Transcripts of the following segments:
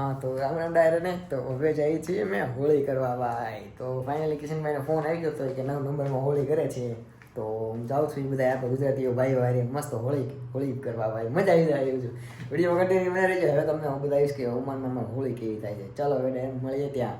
हाँ तो राम राम डायरे ने तो હવે જઈએ છીએ મેં હોળી કરવા ભાઈ તો ફાઇનલી કિશનભાઈને ફોન આવી ગયો તો કે નવ નંબરમાં હોળી કરે છે તો હું જાઉં છું એ બધા આપણે ગુજરાતીઓ ભાઈઓ હારે મસ્ત હોળી કરવા ભાઈ મજા આવી જાય એવું છે વિડીયો કન્ટિન્યુ બને રહેજો હવે તમને હું બતાવીશ કે ઓમાનમાં હોળી કેવી થાય છે ચાલો હવે મળીએ ત્યાં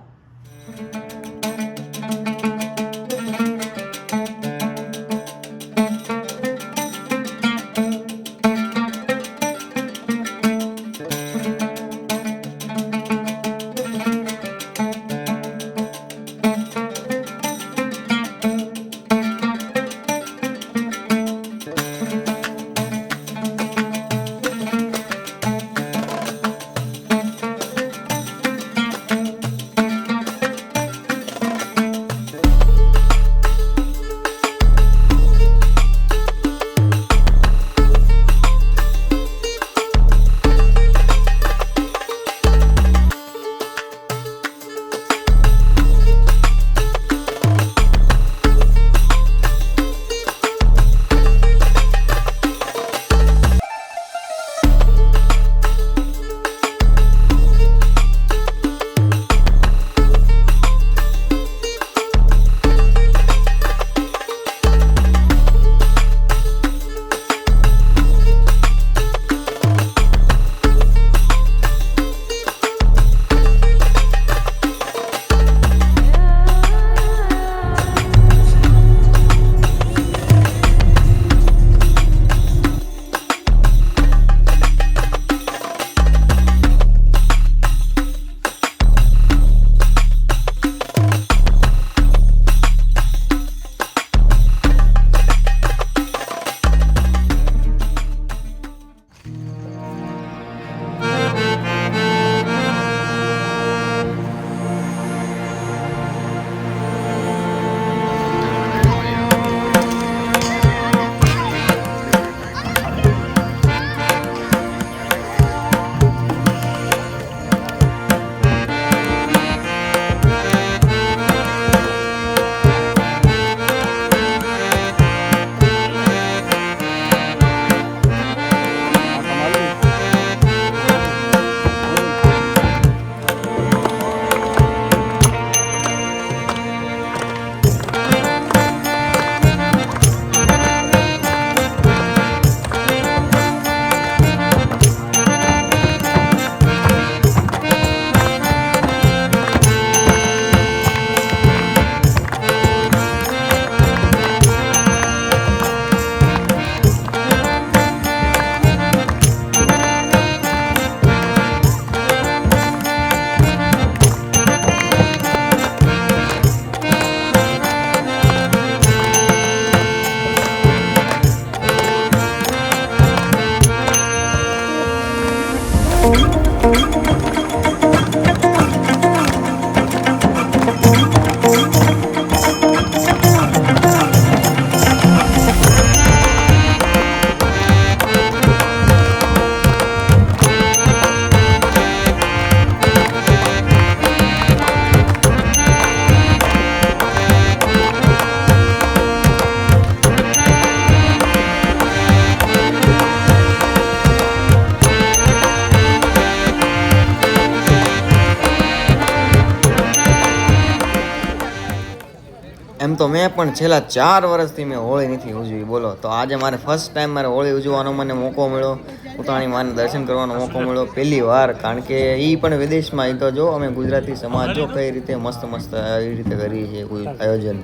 એમ તો મેં પણ છેલ્લા 4 વર્ષથી મેં હોળી નથી ઉજવી બોલો તો આજે મારે ફર્સ્ટ ટાઈમ મારે હોળી ઉજવવાનો મને મોકો મળ્યો ઉત્તરાયણી માને દર્શન કરવાનો મોકો મળ્યો પહેલી વાર કારણ કે એ પણ વિદેશમાં એ તો જો અમે ગુજરાતી સમાજ જો કઈ રીતે મસ્ત મસ્ત એવી રીતે કરીએ છીએ કોઈ આયોજન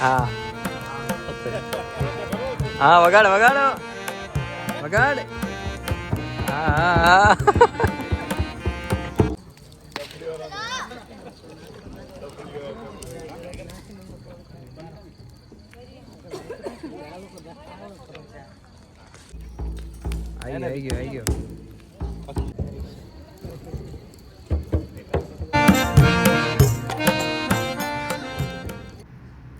હા હા વગાડ વગાડો વગાડ હા હા હા આવી ગયો આવી ગયો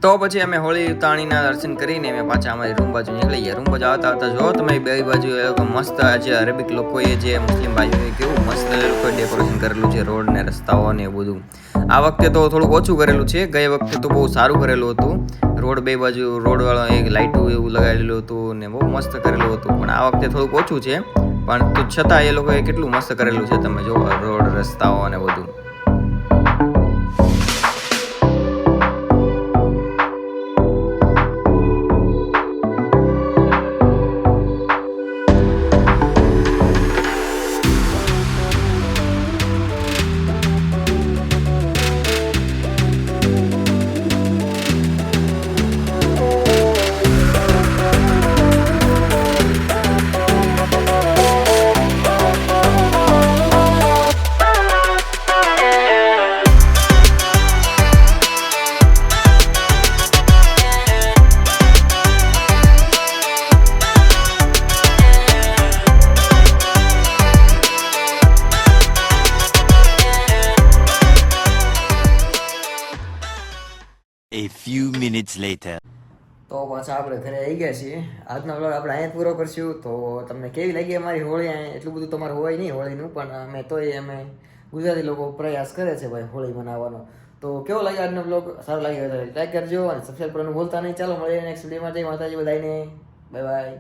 તો પછી અમે હોળી ઉતાણીના દર્શન કરીને અમે પાછા અમારી રૂમ બાજુ નીકળી ગયા. રૂમ બાજુ આવતા આવતા જો તમે બે બાજુ એ લોકો મસ્ત જે અરેબિક લોકોએ જે મુસ્લિમ ભાઈઓએ કેવું મસ્ત એ લોકોએ ડેકોરેશન કરેલું છે, રોડ ને રસ્તાઓ ને એ બધું. આ વખતે તો થોડુંક ઓછું કરેલું છે, ગઈ વખતે તો બહુ સારું કરેલું હતું. રોડ બે બાજુ રોડવાળો એક લાઇટો એવું લગાવેલું હતું ને બહુ મસ્ત કરેલું હતું. પણ આ વખતે થોડુંક ઓછું છે, પણ છતાં એ લોકોએ કેટલું મસ્ત કરેલું છે તમે જો રોડ રસ્તાઓ અને બધું. A few minutes later. તો પાછા આપણે ઘરે આવી ગયા છીએ. આજનો વ્લોગ આપણે અહીંયા પૂરો કરશું. તો તમને કેવી લાગી અમારી હોળી? અહીંયા એટલું બધું તમારું હોય નહીં હોળીનું, પણ અમે ગુજરાતી લોકો પ્રયાસ કરે છે ભાઈ હોળી મનાવવાનો. તો કેવો લાગે આજનો વ્લોગ? સારો લાગ્યો તો લાઈક કરજો અને સબસ્ક્રાઈબ કરવાનું ભૂલતા નહીં. ચાલો મળીએ નેક્સ્ટ વિડીયોમાં. જય માતાજી બધાને, બાય બાય.